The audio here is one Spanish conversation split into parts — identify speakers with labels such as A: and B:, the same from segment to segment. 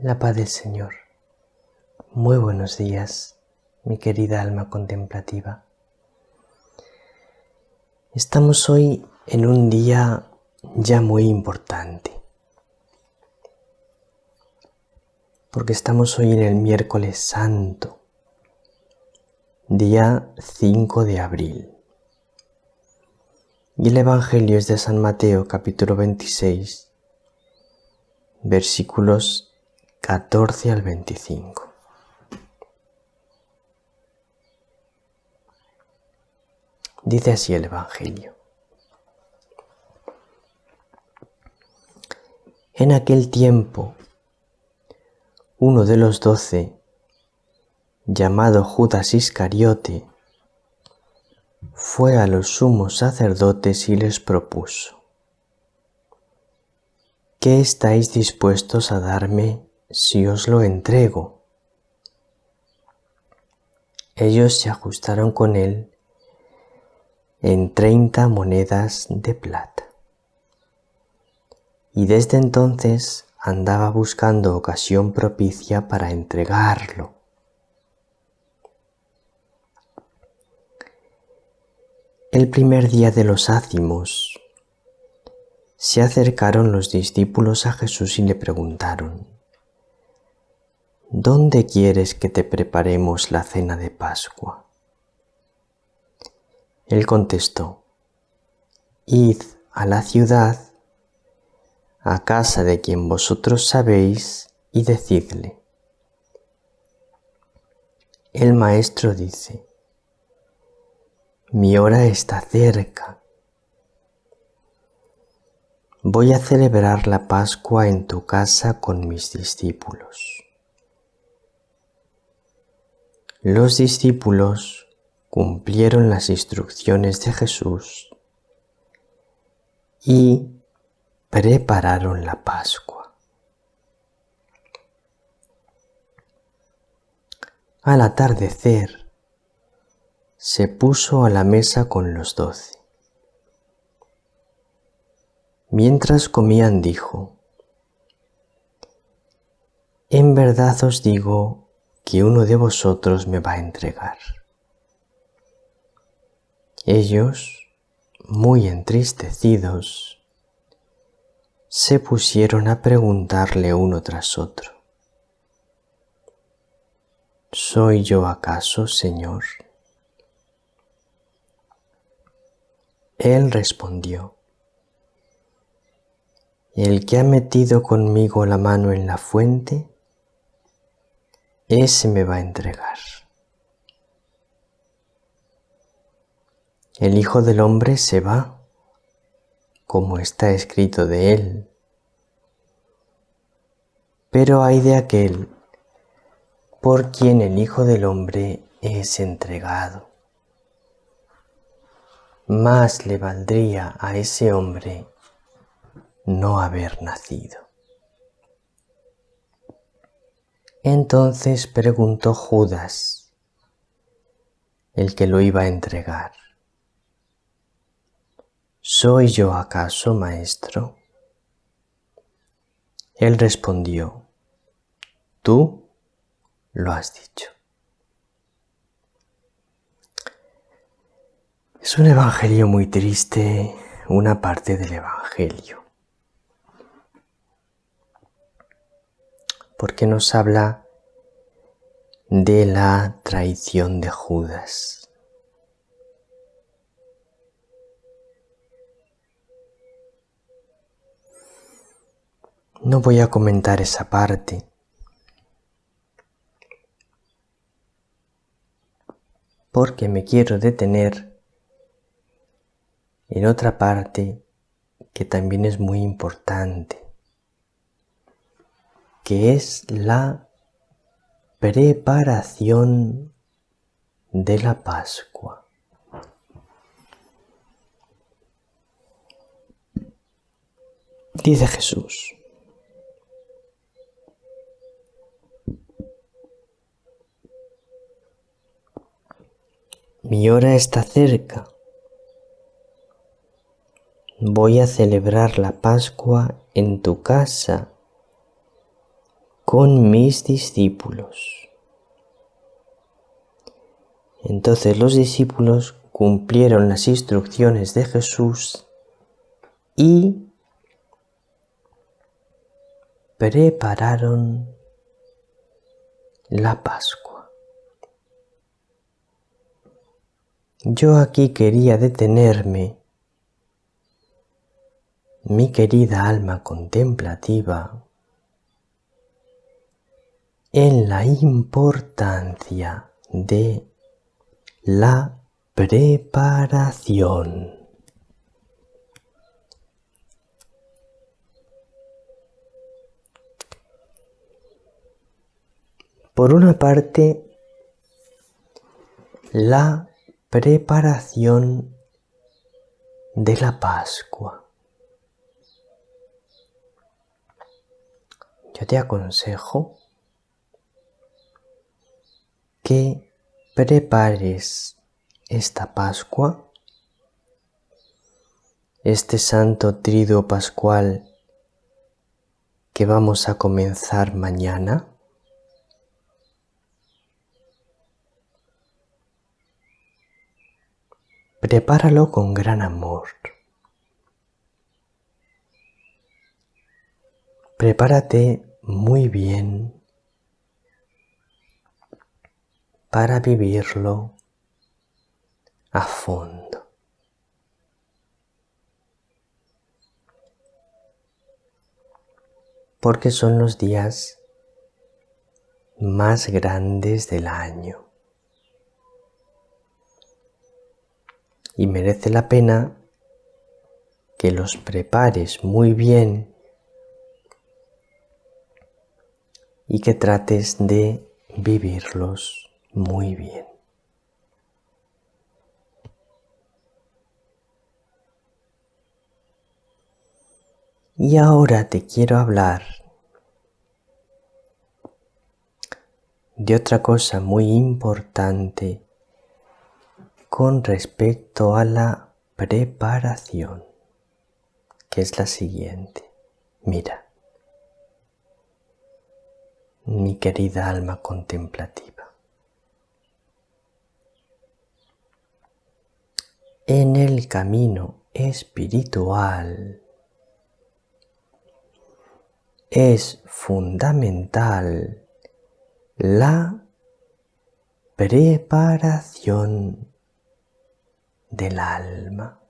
A: La paz del Señor. Muy buenos días, mi querida alma contemplativa. Estamos hoy en un día ya muy importante, porque estamos hoy en el miércoles santo, día 5 de abril. Y el Evangelio es de San Mateo, capítulo 26, versículos 14 al 25. Dice así el Evangelio. En aquel tiempo, uno de los 12, llamado Judas Iscariote, fue a los sumos sacerdotes y les propuso: ¿qué estáis dispuestos a darme si os lo entrego? Ellos se ajustaron con él en 30 monedas de plata. Y desde entonces andaba buscando ocasión propicia para entregarlo. El primer día de los ázimos, se acercaron los discípulos a Jesús y le preguntaron: ¿dónde quieres que te preparemos la cena de Pascua? Él contestó: id a la ciudad, a casa de quien vosotros sabéis, y decidle: el Maestro dice, mi hora está cerca. Voy a celebrar la Pascua en tu casa con mis discípulos. Los discípulos cumplieron las instrucciones de Jesús y prepararon la Pascua. Al atardecer, se puso a la mesa con los 12. Mientras comían dijo: en verdad os digo que uno de vosotros me va a entregar. Ellos, muy entristecidos, se pusieron a preguntarle uno tras otro: ¿soy yo acaso, Señor? Él respondió: el que ha metido conmigo la mano en la fuente, ese me va a entregar. El Hijo del Hombre se va, como está escrito de él. Pero ay de aquel por quien el Hijo del Hombre es entregado. Más le valdría a ese hombre no haber nacido. Entonces preguntó Judas, el que lo iba a entregar: ¿soy yo acaso, Maestro? Él respondió: tú lo has dicho. Es un evangelio muy triste, una parte del evangelio, porque nos habla de la traición de Judas. No voy a comentar esa parte, porque me quiero detener en otra parte que también es muy importante, que es la preparación de la Pascua. Dice Jesús: mi hora está cerca. Voy a celebrar la Pascua en tu casa con mis discípulos. Entonces los discípulos cumplieron las instrucciones de Jesús y prepararon la Pascua. Yo aquí quería detenerme, mi querida alma contemplativa, en la importancia de la preparación. Por una parte, la preparación de la Pascua. Yo te aconsejo que prepares esta Pascua, este Santo Triduo Pascual que vamos a comenzar mañana. Prepáralo con gran amor. Prepárate muy bien para vivirlo a fondo. Porque son los días más grandes del año. Y merece la pena que los prepares muy bien y que trates de vivirlos muy bien. Y ahora te quiero hablar de otra cosa muy importante con respecto a la preparación, que es la siguiente. Mira, mi querida alma contemplativa, en el camino espiritual es fundamental la preparación del alma.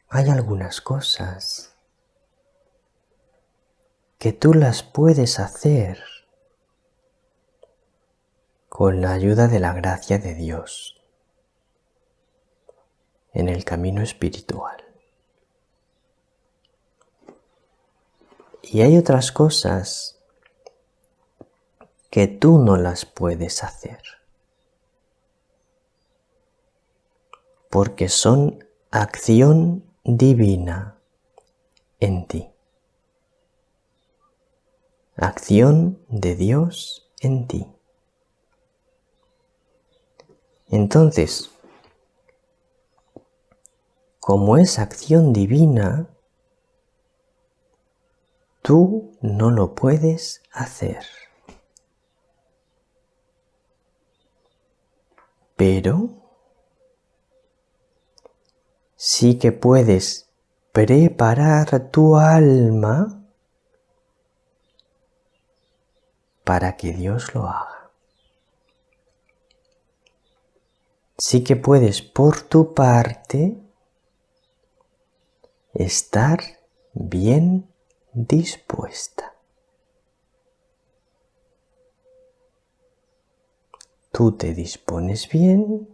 A: Hay algunas cosas que tú las puedes hacer con la ayuda de la gracia de Dios en el camino espiritual. Y hay otras cosas que tú no las puedes hacer, porque son acción divina en ti, acción de Dios en ti. Entonces, como es acción divina, tú no lo puedes hacer. Pero sí que puedes preparar tu alma para que Dios lo haga. Sí que puedes por tu parte estar bien dispuesta. Tú te dispones bien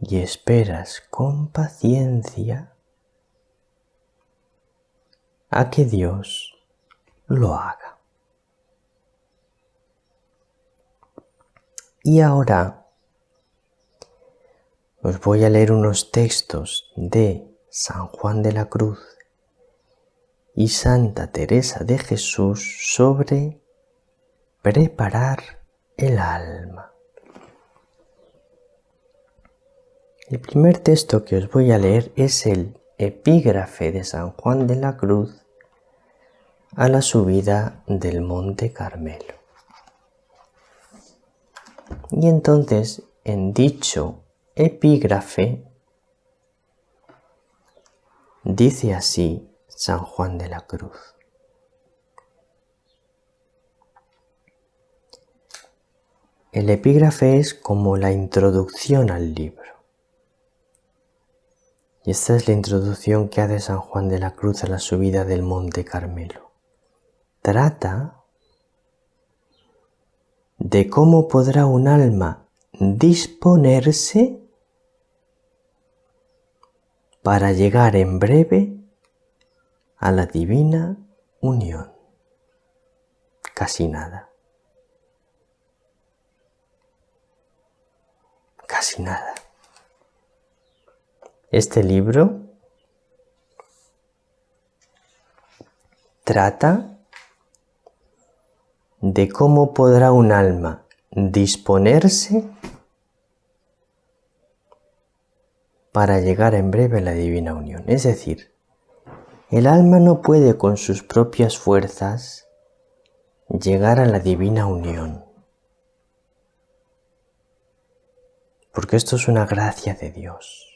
A: y esperas con paciencia a que Dios lo haga. Y ahora os voy a leer unos textos de San Juan de la Cruz y Santa Teresa de Jesús sobre preparar el alma. El primer texto que os voy a leer es el epígrafe de San Juan de la Cruz a la subida del Monte Carmelo. Y entonces, en dicho epígrafe, dice así San Juan de la Cruz: el epígrafe es como la introducción al libro. Y esta es la introducción que hace San Juan de la Cruz a la subida del Monte Carmelo. Trata de cómo podrá un alma disponerse para llegar en breve a la divina unión. Casi nada. Casi nada. Este libro trata de cómo podrá un alma disponerse para llegar en breve a la divina unión. Es decir, el alma no puede con sus propias fuerzas llegar a la divina unión, porque esto es una gracia de Dios.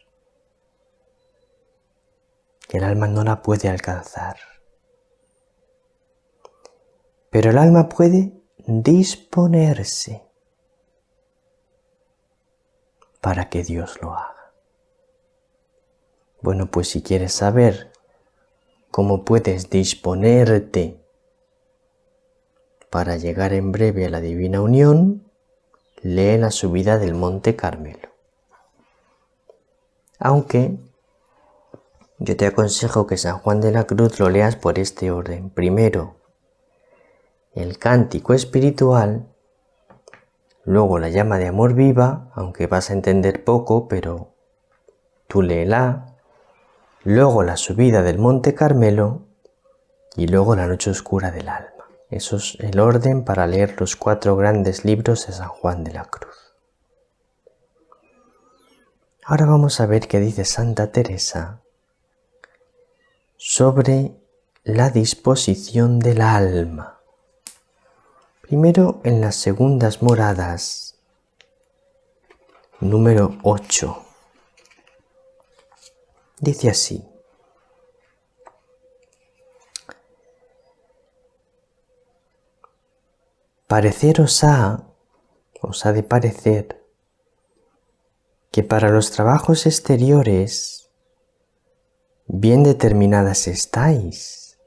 A: El alma no la puede alcanzar. Pero el alma puede disponerse para que Dios lo haga. Bueno, pues si quieres saber cómo puedes disponerte para llegar en breve a la divina unión, lee la subida del Monte Carmelo. Aunque yo te aconsejo que San Juan de la Cruz lo leas por este orden. Primero, el cántico espiritual, luego la llama de amor viva, aunque vas a entender poco, pero tú léela, luego la subida del Monte Carmelo y luego la noche oscura del alma. Eso es el orden para leer los 4 grandes libros de San Juan de la Cruz. Ahora vamos a ver qué dice Santa Teresa sobre la disposición del alma. Primero en las segundas moradas, número 8. Dice así: os ha de parecer que para los trabajos exteriores bien determinadas estáis,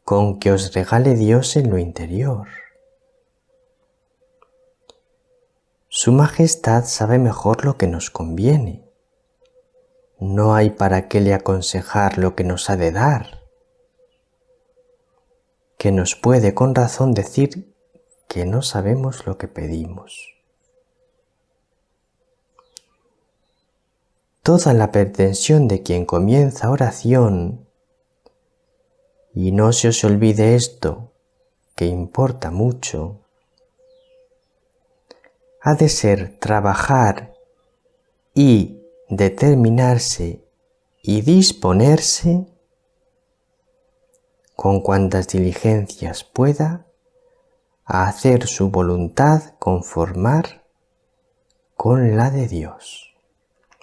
A: con que os regale Dios en lo interior. Su Majestad sabe mejor lo que nos conviene. No hay para qué le aconsejar lo que nos ha de dar, que nos puede con razón decir que no sabemos lo que pedimos. Toda la pretensión de quien comienza oración, y no se os olvide esto, que importa mucho, ha de ser trabajar y determinarse y disponerse con cuantas diligencias pueda a hacer su voluntad conformar con la de Dios.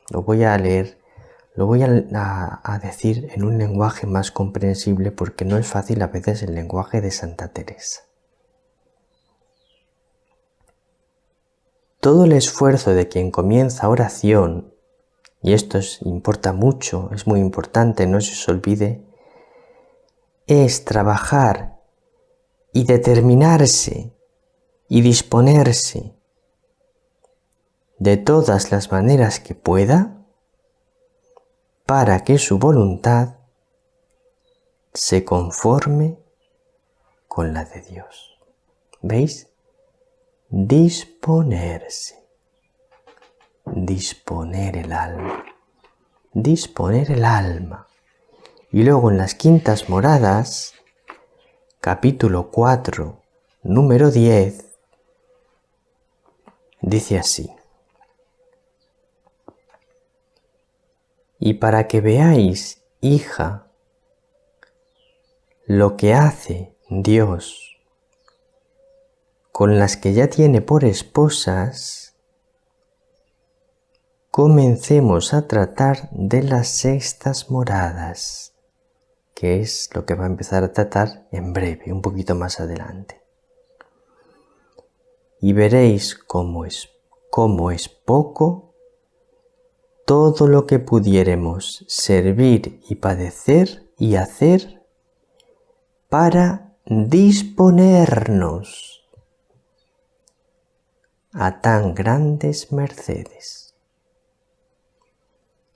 A: Lo voy a leer, lo voy a decir en un lenguaje más comprensible porque no es fácil a veces el lenguaje de Santa Teresa. Todo el esfuerzo de quien comienza oración, y esto importa mucho, es muy importante, no se os olvide, es trabajar y determinarse y disponerse de todas las maneras que pueda para que su voluntad se conforme con la de Dios. ¿Veis? Disponerse. Disponer el alma. Disponer el alma. Y luego en las quintas moradas, capítulo 4, número 10, dice así: Y para que veáis, hija, lo que hace Dios con las que ya tiene por esposas, comencemos a tratar de las sextas moradas, que es lo que va a empezar a tratar en breve, un poquito más adelante. Y veréis cómo es poco todo lo que pudiéremos servir y padecer y hacer para disponernos a tan grandes mercedes.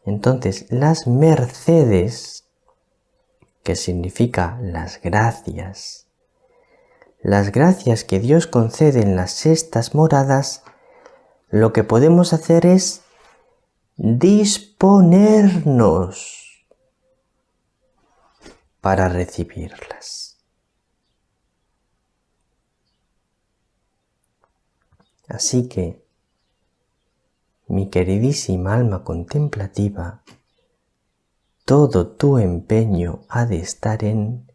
A: Entonces, las mercedes, que significa las gracias que Dios concede en las sextas moradas, lo que podemos hacer es disponernos para recibirlas. Así que, mi queridísima alma contemplativa, todo tu empeño ha de estar en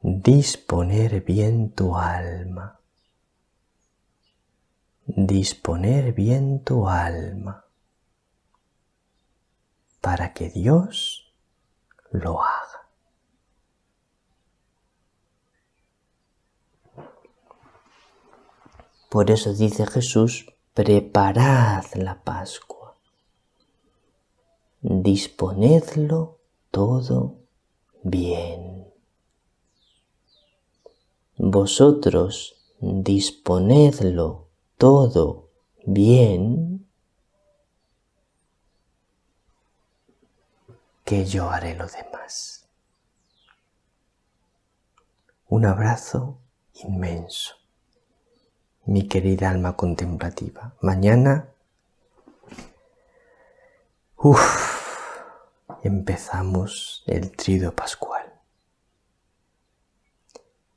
A: disponer bien tu alma. Disponer bien tu alma para que Dios lo haga. Por eso dice Jesús, preparad la Pascua, disponedlo todo bien. Vosotros disponedlo todo bien, que yo haré lo demás. Un abrazo inmenso, mi querida alma contemplativa. Mañana, empezamos el Triduo Pascual.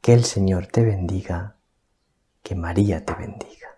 A: Que el Señor te bendiga, que María te bendiga.